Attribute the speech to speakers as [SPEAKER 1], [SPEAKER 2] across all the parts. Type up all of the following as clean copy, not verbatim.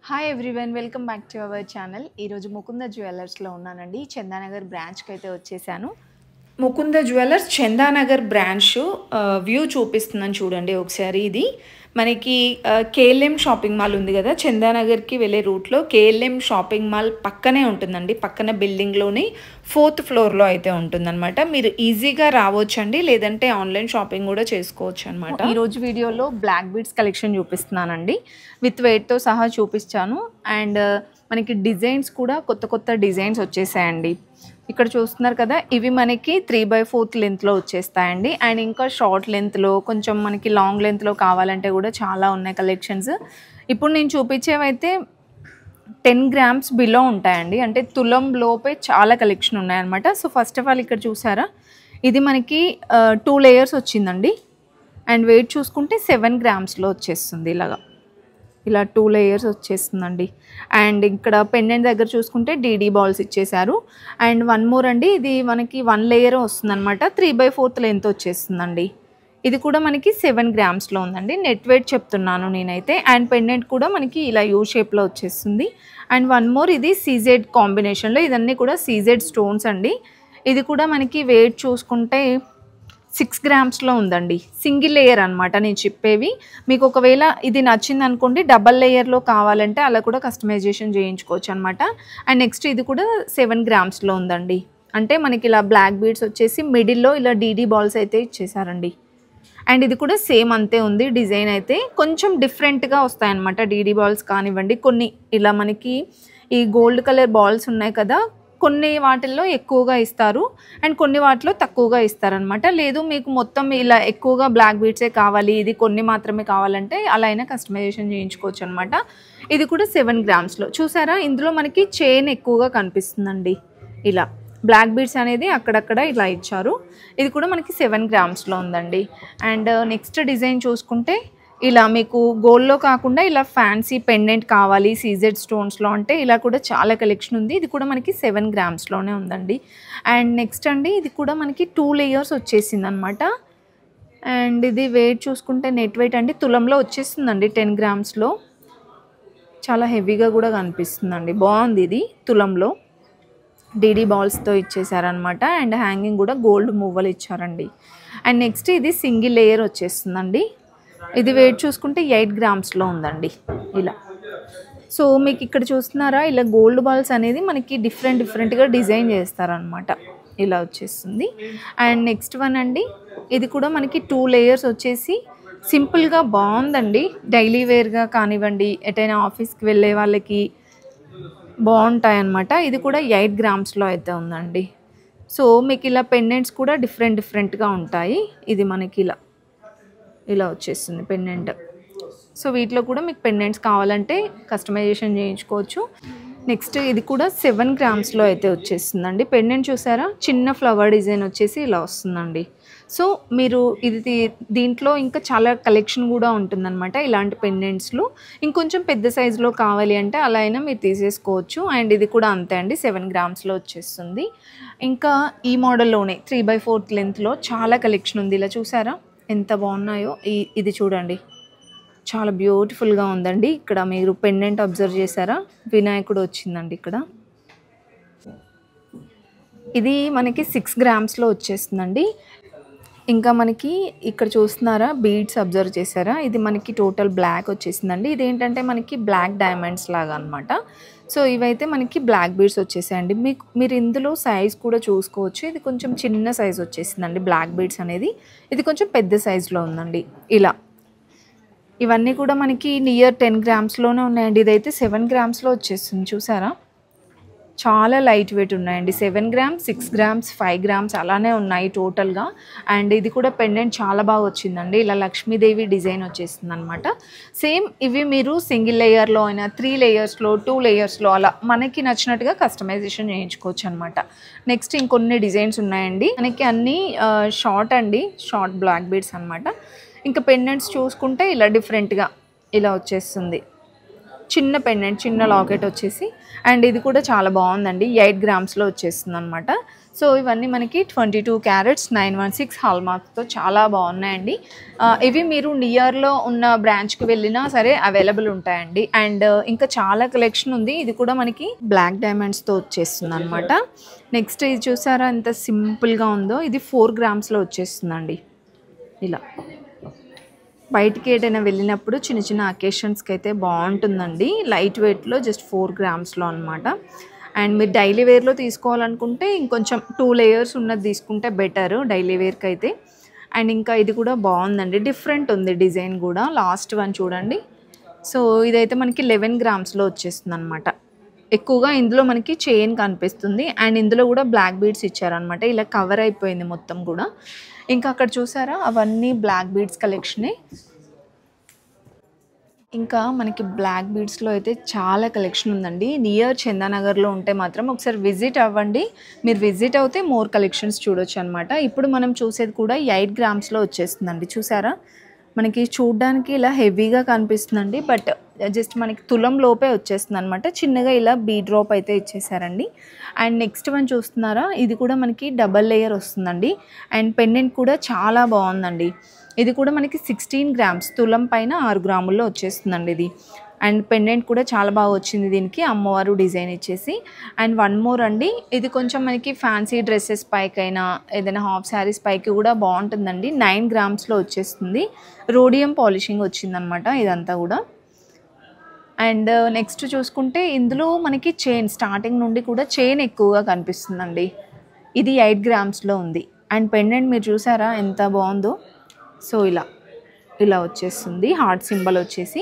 [SPEAKER 1] Hi everyone, welcome back to our channel. ఈరోజు ముకుంద జ్యువెలర్స్లో ఉన్నానండి. చందానగర్ బ్రాంచ్కి అయితే వచ్చేసాను. Mukunda jewellers Chandanagar branch view చూపిస్తున్నాను చూడండి ఒకసారి. ఇది మనకి కేఎల్ఎం షాపింగ్ మాల్ ఉంది కదా, చందానగర్కి వెళ్ళే రూట్లో కేఎల్ఎం షాపింగ్ మాల్ పక్కనే ఉంటుందండి. పక్కన బిల్డింగ్లోని 4th ఫ్లోర్లో అయితే ఉంటుందన్నమాట. మీరు ఈజీగా రావచ్చండి, లేదంటే ఆన్లైన్ షాపింగ్ కూడా చేసుకోవచ్చు అనమాట. ఈరోజు వీడియోలో బ్లాక్ బీడ్స్ కలెక్షన్ చూపిస్తున్నానండి. విత్ వెయిట్తో సహా చూపించాను. అండ్ మనకి డిజైన్స్ కూడా కొత్త కొత్త డిజైన్స్ వచ్చేసాయండి. ఇక్కడ చూస్తున్నారు కదా, ఇవి మనకి 3/4 లెంత్లో వచ్చేస్తాయండి. అండ్ ఇంకా షార్ట్ లెంత్లో, కొంచెం మనకి లాంగ్ లెంత్లో కావాలంటే కూడా చాలా ఉన్నాయి కలెక్షన్స్. ఇప్పుడు నేను చూపించేవైతే 10 గ్రామ్స్ బిలో ఉంటాయండి, అంటే తులం లోపే చాలా కలెక్షన్ ఉన్నాయన్నమాట. సో ఫస్ట్ ఆఫ్ ఆల్ ఇక్కడ చూసారా, ఇది మనకి 2 లేయర్స్ వచ్చిందండి. అండ్ వెయిట్ చూసుకుంటే 7 గ్రామ్స్లో వచ్చేస్తుంది. ఇలా 2 లేయర్స్ వచ్చేస్తుందండి. అండ్ ఇక్కడ పెండెంట్ దగ్గర చూసుకుంటే డీడీ బాల్స్ ఇచ్చేసారు. అండ్ వన్ మోర్ అండి, ఇది మనకి 1 లేయర్ వస్తుందన్నమాట. 3/4 లెంత్ వచ్చేస్తుందండి. ఇది కూడా మనకి 7 గ్రామ్స్లో ఉందండి. నెట్ వెయిట్ చెప్తున్నాను నేనైతే. అండ్ పెండెంట్ కూడా మనకి ఇలా యూ షేప్లో వచ్చేస్తుంది. అండ్ వన్ మోర్, ఇది సీజెడ్ కాంబినేషన్లో, ఇదన్నీ కూడా సీజెడ్ స్టోన్స్ అండి. ఇది కూడా మనకి వెయిట్ చూసుకుంటే 6 గ్రామ్స్లో ఉందండి. సింగిల్ లేయర్ అనమాట నేను చెప్పేవి. మీకు ఒకవేళ ఇది నచ్చింది అనుకోండి, డబల్ లేయర్లో కావాలంటే అలా కూడా కస్టమైజేషన్ చేయించుకోవచ్చు అనమాట. అండ్ నెక్స్ట్ ఇది కూడా 7 గ్రామ్స్లో ఉందండి. అంటే మనకి ఇలా బ్లాక్ బీడ్స్ వచ్చేసి మిడిల్లో ఇలా డీడీ బాల్స్ అయితే ఇచ్చేసారండి. అండ్ ఇది కూడా సేమ్ అంతే ఉంది. డిజైన్ అయితే కొంచెం డిఫరెంట్గా వస్తాయన్నమాట. డీడీ బాల్స్ కానివ్వండి, కొన్ని ఇలా మనకి ఈ గోల్డ్ కలర్ బాల్స్ ఉన్నాయి కదా, కొన్ని వాటిల్లో ఎక్కువగా ఇస్తారు అండ్ కొన్ని వాటిలో తక్కువగా ఇస్తారనమాట. లేదు మీకు మొత్తం ఇలా ఎక్కువగా బ్లాక్ బీడ్సే కావాలి, ఇది కొన్ని మాత్రమే కావాలంటే అలా అయినా కస్టమైజేషన్ చేయించుకోవచ్చు అనమాట. ఇది కూడా 7 గ్రామ్స్లో చూసారా. ఇందులో మనకి చైన్ ఎక్కువగా కనిపిస్తుందండి. ఇలా బ్లాక్ బీడ్స్ అనేది అక్కడక్కడ ఇలా ఇచ్చారు. ఇది కూడా మనకి 7 గ్రామ్స్లో ఉందండి. అండ్ నెక్స్ట్ డిజైన్ చూసుకుంటే ఇలా మీకు గోల్డ్లో కాకుండా ఇలా ఫ్యాన్సీ పెండెంట్ కావాలి సీజెడ్ స్టోన్స్లో అంటే ఇలా కూడా చాలా కలెక్షన్ ఉంది. ఇది కూడా మనకి 7 గ్రామ్స్లోనే ఉందండి. అండ్ నెక్స్ట్ అండి, ఇది కూడా మనకి 2 లేయర్స్ వచ్చేసింది అనమాట. అండ్ ఇది వెయిట్ చూసుకుంటే నెట్ వెయిట్ అండి తులంలో వచ్చేస్తుందండి. 10 గ్రామ్స్లో చాలా హెవీగా కూడా కనిపిస్తుందండి. బాగుంది. ఇది తులంలో డీడీ బాల్స్తో ఇచ్చేసారనమాట. అండ్ హ్యాంగింగ్ కూడా గోల్డ్ మువ్వలు ఇచ్చారండి. అండ్ నెక్స్ట్ ఇది సింగిల్ లేయర్ వచ్చేస్తుందండి. ఇది వెయిట్ చూసుకుంటే 8 గ్రామ్స్లో ఉందండి. ఇలా సో మీకు ఇక్కడ చూస్తున్నారా, ఇలా గోల్డ్ బాల్స్ అనేది మనకి డిఫరెంట్గా డిజైన్ చేస్తారనమాట. ఇలా వచ్చేస్తుంది. అండ్ నెక్స్ట్ వన్ అండి, ఇది కూడా మనకి 2 లేయర్స్ వచ్చేసి సింపుల్గా బాగుందండి. డైలీ వేర్గా కానివ్వండి, ఎటైనా ఆఫీస్కి వెళ్ళే వాళ్ళకి బాగుంటాయి అన్నమాట. ఇది కూడా 8 గ్రామ్స్లో అయితే ఉందండి. సో మీకు ఇలా పెండెంట్స్ కూడా డిఫరెంట్గా ఉంటాయి. ఇది మనకి ఇలా వచ్చేస్తుంది పెండెంట్. సో వీటిలో కూడా మీకు పెండెంట్స్ కావాలంటే కస్టమైజేషన్ చేయించుకోవచ్చు. నెక్స్ట్ ఇది కూడా 7 గ్రామ్స్లో అయితే వచ్చేస్తుందండి. పెండెంట్ చూసారా, చిన్న ఫ్లవర్ డిజైన్ వచ్చేసి ఇలా వస్తుందండి. సో మీరు ఇది దీంట్లో ఇంకా చాలా కలెక్షన్ కూడా ఉంటుందన్నమాట. ఇలాంటి పెండెంట్స్లో ఇంకొంచెం పెద్ద సైజులో కావాలి అంటే అలా అయినా మీరు తీసేసుకోవచ్చు. అండ్ ఇది కూడా అంతే అండి, 7 గ్రామ్స్లో వచ్చేస్తుంది. ఇంకా ఈ మోడల్లోనే 3/4 లెంత్లో చాలా కలెక్షన్ ఉంది. ఇలా చూసారా ఎంత బాగున్నాయో. ఇది చూడండి, చాలా బ్యూటిఫుల్గా ఉందండి. ఇక్కడ మీరు పెండెంట్ అబ్జర్వ్ చేశారా, వినాయకుడు వచ్చిందండి ఇక్కడ. ఇది మనకి 6 గ్రామ్స్లో వచ్చేస్తుందండి. ఇంకా మనకి ఇక్కడ చూస్తున్నారా, బీడ్స్ అబ్జర్వ్ చేశారా, ఇది మనకి టోటల్ బ్లాక్ వచ్చేసిందండి. ఇదేంటంటే మనకి బ్లాక్ డైమండ్స్ లాగా అనమాట. సో ఇవైతే మనకి బ్లాక్ బీడ్స్ వచ్చేసాయండి. మీరు ఇందులో సైజ్ కూడా చూసుకోవచ్చు. ఇది కొంచెం చిన్న సైజ్ వచ్చేసిందండి బ్లాక్ బీడ్స్ అనేది. ఇది కొంచెం పెద్ద సైజులో ఉందండి. ఇలా ఇవన్నీ కూడా మనకి నియర్ 10 గ్రామ్స్లోనే ఉన్నాయండి. ఇదైతే 7 గ్రామ్స్లో వచ్చేస్తుంది చూసారా. చాలా లైట్ వెయిట్ ఉన్నాయండి. 7 గ్రామ్స్, 6 గ్రామ్స్, 5 గ్రామ్స్ అలానే ఉన్నాయి టోటల్గా. అండ్ ఇది కూడా పెండెంట్ చాలా బాగా వచ్చిందండి. ఇలా లక్ష్మీదేవి డిజైన్ వచ్చేస్తుంది అనమాట. సేమ్ ఇవి మీరు సింగిల్ లేయర్లో అయినా 3 లేయర్స్లో 2 లేయర్స్లో అలా మనకి నచ్చినట్టుగా కస్టమైజేషన్ చేయించుకోవచ్చు అనమాట. నెక్స్ట్ ఇంకొన్ని డిజైన్స్ ఉన్నాయండి. మనకి అన్నీ షార్ట్ అండి, షార్ట్ బ్లాక్ బీడ్స్ అనమాట. ఇంకా పెండెంట్స్ చూసుకుంటే ఇలా డిఫరెంట్గా ఇలా వచ్చేస్తుంది. చిన్న పెండెంట్, చిన్న లాకెట్ వచ్చేసి, అండ్ ఇది కూడా చాలా బాగుందండి. 8 గ్రామ్స్లో వచ్చేస్తుంది అనమాట. సో ఇవన్నీ మనకి 22 క్యారెట్స్ 916 హాల్ మార్క్తో చాలా బాగున్నాయండి. ఇవి మీరు నియర్లో ఉన్న బ్రాంచ్కి వెళ్ళినా సరే అవైలబుల్ ఉంటాయండి. అండ్ ఇంకా చాలా కలెక్షన్ ఉంది. ఇది కూడా మనకి బ్లాక్ డైమండ్స్తో వచ్చేస్తుంది అనమాట. నెక్స్ట్ ఇది చూసారా ఎంత సింపుల్గా ఉందో, ఇది 4 గ్రామ్స్లో వచ్చేస్తుందండి. ఇలా బయటికి ఏదైనా వెళ్ళినప్పుడు చిన్న చిన్న అకేషన్స్కి అయితే బాగుంటుందండి. లైట్ వెయిట్లో జస్ట్ 4 గ్రామ్స్లో అనమాట. అండ్ మీరు డైలీ వేర్లో తీసుకోవాలనుకుంటే ఇంకొంచెం 2 లేయర్స్ ఉన్నది తీసుకుంటే బెటర్ డైలీ వేర్కి అయితే. అండ్ ఇంకా ఇది కూడా బాగుందండి, డిఫరెంట్ ఉంది డిజైన్ కూడా. లాస్ట్ వన్ చూడండి. సో ఇదైతే మనకి 11 గ్రామ్స్లో వచ్చేస్తుంది అనమాట. ఎక్కువగా ఇందులో మనకి చైన్ కనిపిస్తుంది. అండ్ ఇందులో కూడా బ్లాక్ బీడ్స్ ఇచ్చారనమాట. ఇలా కవర్ అయిపోయింది మొత్తం కూడా. ఇంకా అక్కడ చూసారా అవన్నీ బ్లాక్ బీడ్స్ కలెక్షనే. ఇంకా మనకి బ్లాక్ బీడ్స్లో అయితే చాలా కలెక్షన్ ఉందండి. నియర్ చందానగర్లో ఉంటే మాత్రం ఒకసారి విజిట్ అవ్వండి. మీరు విజిట్ అవుతే మోర్ కలెక్షన్స్ చూడొచ్చు అనమాట. ఇప్పుడు మనం చూసేది కూడా 8 గ్రామ్స్లో వచ్చేస్తుందండి. చూసారా మనకి చూడ్డానికి ఇలా హెవీగా కనిపిస్తుందండి, బట్ జస్ట్ మనకి తులం లోపే వచ్చేస్తుంది అనమాట. చిన్నగా ఇలా బీ డ్రాప్ అయితే ఇచ్చేసారండి. అండ్ నెక్స్ట్ వన్ చూస్తున్నారా, ఇది కూడా మనకి డబల్ లేయర్ వస్తుందండి. అండ్ పెండెంట్ కూడా చాలా బాగుందండి. ఇది కూడా మనకి 16 గ్రామ్స్, తులం పైన 6 గ్రాముల్లో వచ్చేస్తుందండి ఇది. అండ్ పెండెంట్ కూడా చాలా బాగా వచ్చింది దీనికి, అమ్మవారు డిజైన్ ఇచ్చేసి. అండ్ వన్ మోర్ అండి, ఇది కొంచెం మనకి ఫ్యాన్సీ డ్రెస్సెస్ పైకైనా ఏదైనా హాఫ్ శారీస్ పైకి కూడా బాగుంటుందండి. 9 గ్రామ్స్లో వచ్చేస్తుంది. రోడియం పాలిషింగ్ వచ్చిందనమాట ఇదంతా కూడా. అండ్ నెక్స్ట్ చూసుకుంటే ఇందులో మనకి చైన్ స్టార్టింగ్ నుండి కూడా చైన్ ఎక్కువగా కనిపిస్తుందండి. ఇది 8 గ్రామ్స్లో ఉంది. అండ్ పెండెంట్ మీరు చూసారా ఎంత బాగుందో. సో ఇలా వచ్చేస్తుంది, హార్ట్ సింబల్ వచ్చేసి.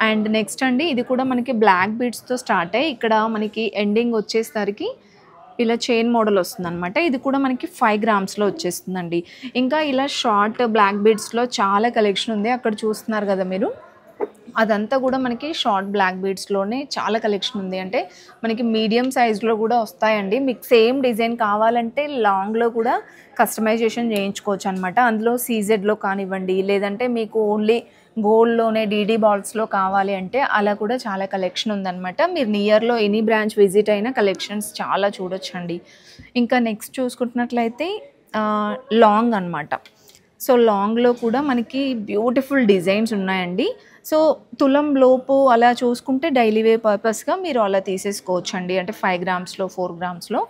[SPEAKER 1] అండ్ నెక్స్ట్ అండి, ఇది కూడా మనకి బ్లాక్ బీడ్స్తో స్టార్ట్ అయ్యి ఇక్కడ మనకి ఎండింగ్ వచ్చేసరికి ఇలా చైన్ మోడల్ వస్తుంది అనమాట. ఇది కూడా మనకి 5 గ్రామ్స్లో వచ్చేస్తుందండి. ఇంకా ఇలా షార్ట్ బ్లాక్ బీడ్స్లో చాలా కలెక్షన్ ఉంది. అక్కడ చూస్తున్నారు కదా మీరు, అదంతా కూడా మనకి షార్ట్ బ్లాక్ బీడ్స్లోనే చాలా కలెక్షన్ ఉంది. అంటే మనకి మీడియం సైజ్లో కూడా వస్తాయండి. మీకు సేమ్ డిజైన్ కావాలంటే లాంగ్లో కూడా కస్టమైజేషన్ చేయించుకోవచ్చు అనమాట. అందులో సీజెడ్లో కానివ్వండి, లేదంటే మీకు ఓన్లీ గోల్డ్లోనే డీడీ బాల్స్లో కావాలి అంటే అలా కూడా చాలా కలెక్షన్ ఉందన్నమాట. మీరు నియర్లో ఎనీ బ్రాంచ్ విజిట్ అయినా కలెక్షన్స్ చాలా చూడొచ్చండి. ఇంకా నెక్స్ట్ చూసుకుంటున్నట్లయితే లాంగ్ అనమాట. సో లాంగ్లో కూడా మనకి బ్యూటిఫుల్ డిజైన్స్ ఉన్నాయండి. సో తులం లోపు అలా చూసుకుంటే డైలీ వే పర్పస్గా మీరు అలా తీసేసుకోవచ్చు అండి. అంటే 5 గ్రామ్స్లో 4 గ్రామ్స్లో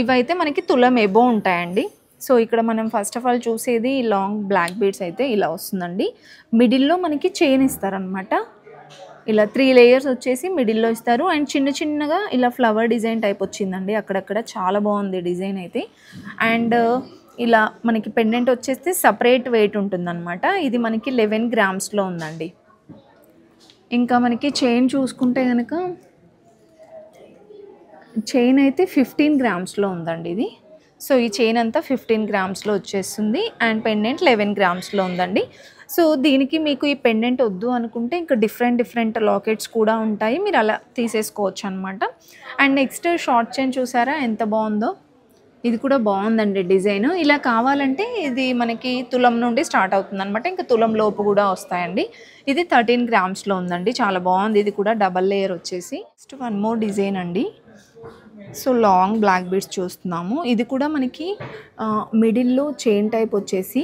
[SPEAKER 1] ఇవైతే మనకి తులం ఎబో ఉంటాయండి. సో ఇక్కడ మనం ఫస్ట్ ఆఫ్ ఆల్ చూసేది లాంగ్ బ్లాక్ బీడ్స్ అయితే ఇలా వస్తుందండి. మిడిల్లో మనకి చైన్ ఇస్తారనమాట. ఇలా 3 లేయర్స్ వచ్చేసి మిడిల్లో ఇస్తారు. అండ్ చిన్న చిన్నగా ఇలా ఫ్లవర్ డిజైన్ టైప్ వచ్చిందండి అక్కడక్కడ. చాలా బాగుంది డిజైన్ అయితే. అండ్ ఇలా మనకి పెండెంట్ వచ్చేస్తే సపరేట్ వెయిట్ ఉంటుందన్నమాట. ఇది మనకి 11 గ్రామ్స్లో ఉందండి. ఇంకా మనకి చైన్ చూసుకుంటే కనుక చైన్ అయితే 15 గ్రామ్స్లో ఉందండి ఇది. సో ఈ చైన్ అంతా 15 గ్రామ్స్లో వచ్చేస్తుంది. అండ్ పెండెంట్ 11 గ్రామ్స్లో ఉందండి. సో దీనికి మీకు ఈ పెండెంట్ వద్దు అనుకుంటే ఇంకా డిఫరెంట్ లాకెట్స్ కూడా ఉంటాయి, మీరు అలా తీసేసుకోవచ్చు అనమాట. అండ్ నెక్స్ట్ షార్ట్ చైన్ చూసారా ఎంత బాగుందో. ఇది కూడా బాగుందండి డిజైన్. ఇలా కావాలంటే ఇది మనకి తులం నుండి స్టార్ట్ అవుతుంది అనమాట. ఇంకా తులం లోపు కూడా వస్తాయండి. ఇది 13 గ్రామ్స్లో ఉందండి. చాలా బాగుంది. ఇది కూడా డబల్ లేయర్ వచ్చేసి. నెక్స్ట్ వన్ మోర్ డిజైన్ అండి. సో లాంగ్ బ్లాక్ బీడ్స్ చూస్తున్నాము. ఇది కూడా మనకి మిడిల్లో చైన్ టైప్ వచ్చేసి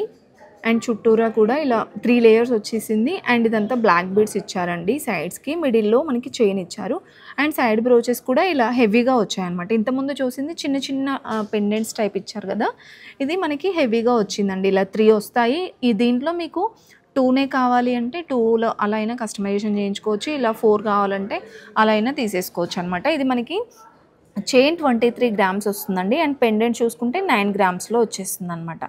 [SPEAKER 1] అండ్ చుట్టూరా కూడా ఇలా 3 లేయర్స్ వచ్చేసింది. అండ్ ఇదంతా బ్లాక్ బీడ్స్ ఇచ్చారండి సైడ్స్కి. మిడిల్లో మనకి చైన్ ఇచ్చారు. అండ్ సైడ్ బ్రోచెస్ కూడా ఇలా హెవీగా వచ్చాయన్నమాట. ఇంతకుముందు చూసింది చిన్న చిన్న పెండెంట్స్ టైప్ ఇచ్చారు కదా, ఇది మనకి హెవీగా వచ్చిందండి. ఇలా 3 వస్తాయి. ఈ దీంట్లో మీకు 2నే కావాలి అంటే 2లో అలా అయినా కస్టమైజేషన్ చేయించుకోవచ్చు. ఇలా 4 కావాలంటే అలా అయినా తీసేసుకోవచ్చు అనమాట. ఇది మనకి చైన్ 23 గ్రామ్స్ వస్తుందండి. అండ్ పెండెంట్ చూసుకుంటే 9 గ్రామ్స్లో వచ్చేస్తుంది అనమాట.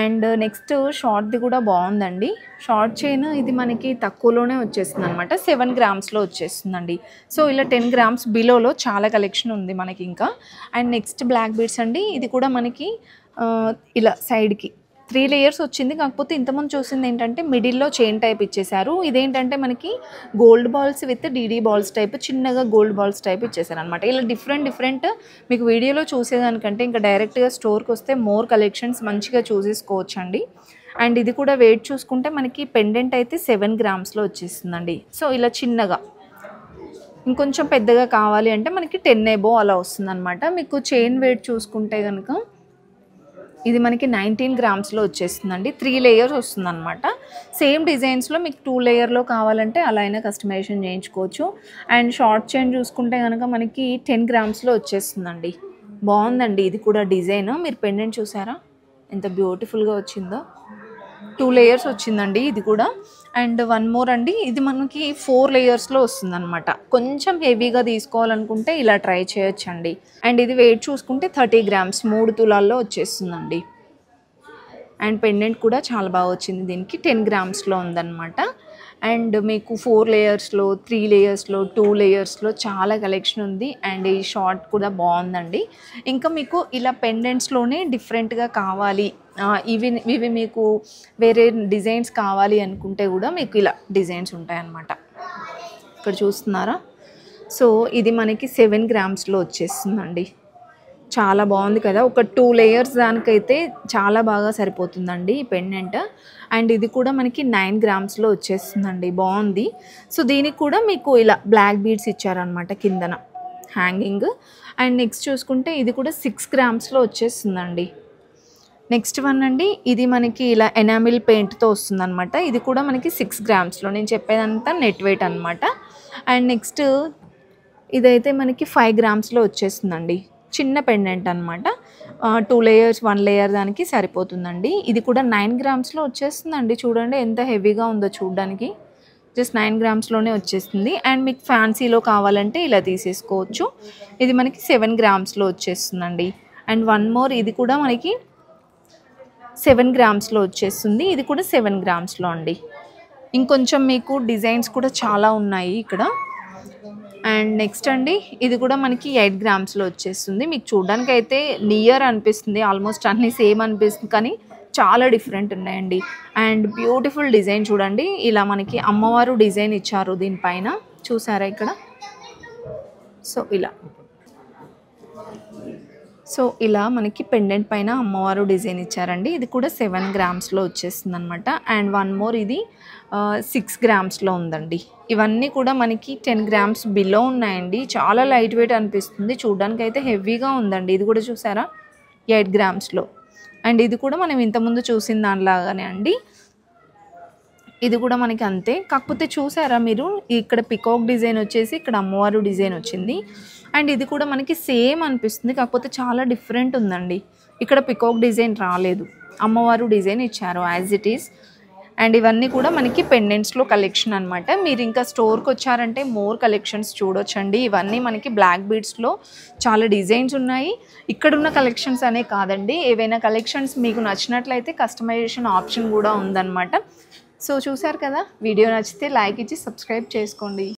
[SPEAKER 1] అండ్ నెక్స్ట్ షార్ట్ది కూడా బాగుందండి. షార్ట్ చైన్ ఇది మనకి తక్కువలోనే వచ్చేస్తుంది అనమాట. 7 గ్రామ్స్లో వచ్చేస్తుందండి. సో ఇలా 10 గ్రామ్స్ బిలోలో చాలా కలెక్షన్ ఉంది మనకి ఇంకా. అండ్ నెక్స్ట్ బ్లాక్ బీడ్స్ అండి. ఇది కూడా మనకి ఇలా సైడ్కి 3 లేయర్స్ వచ్చింది. కాకపోతే ఇంతకుముందు చూసింది ఏంటంటే మిడిల్లో చైన్ టైప్ ఇచ్చేసారు. ఇదేంటంటే మనకి gold balls with DD balls type, చిన్నగా గోల్డ్ బాల్స్ టైప్ ఇచ్చేసారు అనమాట. ఇలా డిఫరెంట్ మీకు వీడియోలో చూసేదానికంటే ఇంకా డైరెక్ట్గా స్టోర్కి వస్తే మోర్ కలెక్షన్స్ మంచిగా చూసేసుకోవచ్చు అండి. అండ్ ఇది కూడా వెయిట్ చూసుకుంటే మనకి పెండెంట్ అయితే 7 గ్రామ్స్లో వచ్చేస్తుందండి. సో ఇలా చిన్నగా ఇంకొంచెం పెద్దగా కావాలి అంటే మనకి 10 ఎబోవ్ అలా వస్తుందన్నమాట. మీకు చైన్ వెయిట్ చూసుకుంటే గనుక ఇది మనకి 19 గ్రామ్స్‌లో వచ్చేస్తుందండి. 3 లేయర్స్ వస్తుందన్నమాట. సేమ్ డిజైన్స్‌లో మీకు 2 లేయర్‌లో కావాలంటే అలా అయినా కస్టమైజేషన్ చేయించుకోవచ్చు. అండ్ షార్ట్ చైన్ చూసుకుంటే గనుక మనకి 10 గ్రామ్స్‌లో వచ్చేస్తుందండి. బాగుందండి ఇది కూడా డిజైన్. మీరు పెండెంట్ చూసారా ఎంత బ్యూటిఫుల్గా వచ్చిందో. 2 లేయర్స్ వచ్చిందండి ఇది కూడా. అండ్ వన్ మోర్ అండి, ఇది మనకి 4 లేయర్స్లో వస్తుందన్నమాట. కొంచెం హెవీగా తీసుకోవాలనుకుంటే ఇలా ట్రై చేయొచ్చండి. అండ్ ఇది వెయిట్ చూసుకుంటే 30 గ్రామ్స్ 3 తులాల్లో వచ్చేస్తుందండి. అండ్ పెండెంట్ కూడా చాలా బాగా వచ్చింది. దీనికి 10 గ్రామ్స్లో ఉందన్నమాట. అండ్ మీకు 4 లేయర్స్లో, 3 లేయర్స్లో, 2 లేయర్స్లో చాలా కలెక్షన్ ఉంది. అండ్ ఈ షార్ట్ కూడా బాగుందండి. ఇంకా మీకు ఇలా పెండెంట్స్లోనే డిఫరెంట్గా కావాలి, ఇవి మీకు వేరే డిజైన్స్ కావాలి అనుకుంటే కూడా మీకు ఇలా డిజైన్స్ ఉంటాయన్నమాట. ఇక్కడ చూస్తున్నారా? సో ఇది మనకి 7 గ్రామ్స్లో వచ్చేస్తుందండి. చాలా బాగుంది కదా. ఒక 2 లేయర్స్ దానికైతే చాలా బాగా సరిపోతుందండి ఈ పెండెంట్. అండ్ ఇది కూడా మనకి 9 గ్రామ్స్లో వచ్చేస్తుందండి. బాగుంది. సో దీనికి కూడా మీకు ఇలా బ్లాక్ బీడ్స్ ఇచ్చారనమాట కిందన హ్యాంగింగ్. అండ్ నెక్స్ట్ చూసుకుంటే ఇది కూడా 6 గ్రామ్స్లో వచ్చేస్తుందండి. నెక్స్ట్ వన్ అండి, ఇది మనకి ఇలా ఎనామిల్ పెయింట్తో వస్తుందన్నమాట. ఇది కూడా మనకి 6 గ్రామ్స్లో. నేను చెప్పేదంతా నెట్ వెయిట్ అనమాట. అండ్ నెక్స్ట్ ఇదైతే మనకి 5 గ్రామ్స్లో వచ్చేస్తుందండి. చిన్న పెండెంట్ అనమాట. 2 లేయర్స్ 1 లేయర్ దానికి సరిపోతుందండి. ఇది కూడా 9 గ్రామ్స్లో వచ్చేస్తుందండి. చూడండి ఎంత హెవీగా ఉందో చూడడానికి. జస్ట్ 9 గ్రామ్స్లోనే వచ్చేస్తుంది. అండ్ మీకు ఫ్యాన్సీలో కావాలంటే ఇలా తీసేసుకోవచ్చు. ఇది మనకి 7 గ్రామ్స్లో వచ్చేస్తుందండి. అండ్ వన్ మోర్, ఇది కూడా మనకి 7 గ్రామ్స్లో వచ్చేస్తుంది. ఇది కూడా 7 గ్రామ్స్లో అండి. ఇంకొంచెం మీకు డిజైన్స్ కూడా చాలా ఉన్నాయి ఇక్కడ. అండ్ నెక్స్ట్ అండి, ఇది కూడా మనకి 8 గ్రామ్స్లో వచ్చేస్తుంది. మీకు చూడడానికి అయితే నియర్ అనిపిస్తుంది, ఆల్మోస్ట్ అన్నీ సేమ్ అనిపిస్తుంది, కానీ చాలా డిఫరెంట్ ఉన్నాయండి. అండ్ బ్యూటిఫుల్ డిజైన్ చూడండి. ఇలా మనకి అమ్మవారు డిజైన్ ఇచ్చారు దీనిపైన, చూసారా ఇక్కడ? సో ఇలా మనకి పెండెంట్ పైన అమ్మవారు డిజైన్ ఇచ్చారండి. ఇది కూడా 7 గ్రామ్స్లో వచ్చేస్తుంది అనమాట. అండ్ వన్ మోర్, ఇది 6 గ్రామ్స్లో ఉందండి. ఇవన్నీ కూడా మనకి 10 గ్రామ్స్ బిలో ఉన్నాయండి. చాలా లైట్ వెయిట్ అనిపిస్తుంది, చూడడానికి అయితే హెవీగా ఉందండి. ఇది కూడా చూసారా 8 గ్రామ్స్లో. అండ్ ఇది కూడా మనం ఇంతకుముందు చూసిన దానిలాగానే అండి. ఇది కూడా మనకి అంతే, కాకపోతే చూసారా మీరు ఇక్కడ పికాక్ డిజైన్ వచ్చేసి ఇక్కడ అమ్మవారు డిజైన్ వచ్చింది. అండ్ ఇది కూడా మనకి సేమ్ అనిపిస్తుంది, కాకపోతే చాలా డిఫరెంట్ ఉందండి. ఇక్కడ పికాక్ డిజైన్ రాలేదు, అమ్మవారు డిజైన్ ఇచ్చారు యాజ్ ఇట్ ఈస్. అండ్ ఇవన్నీ కూడా మనకి పెండెంట్స్లో కలెక్షన్ అనమాట. మీరు ఇంకా స్టోర్కి వచ్చారంటే మోర్ కలెక్షన్స్ చూడొచ్చండి. ఇవన్నీ మనకి బ్లాక్ బీడ్స్లో చాలా డిజైన్స్ ఉన్నాయి. ఇక్కడున్న కలెక్షన్స్ అనే కాదండి, ఏవైనా కలెక్షన్స్ మీకు నచ్చినట్లయితే కస్టమైజేషన్ ఆప్షన్ కూడా ఉందన్నమాట. సో చూసారు కదా, వీడియో నచ్చితే లైక్ ఇచ్చి సబ్స్క్రైబ్ చేసుకోండి.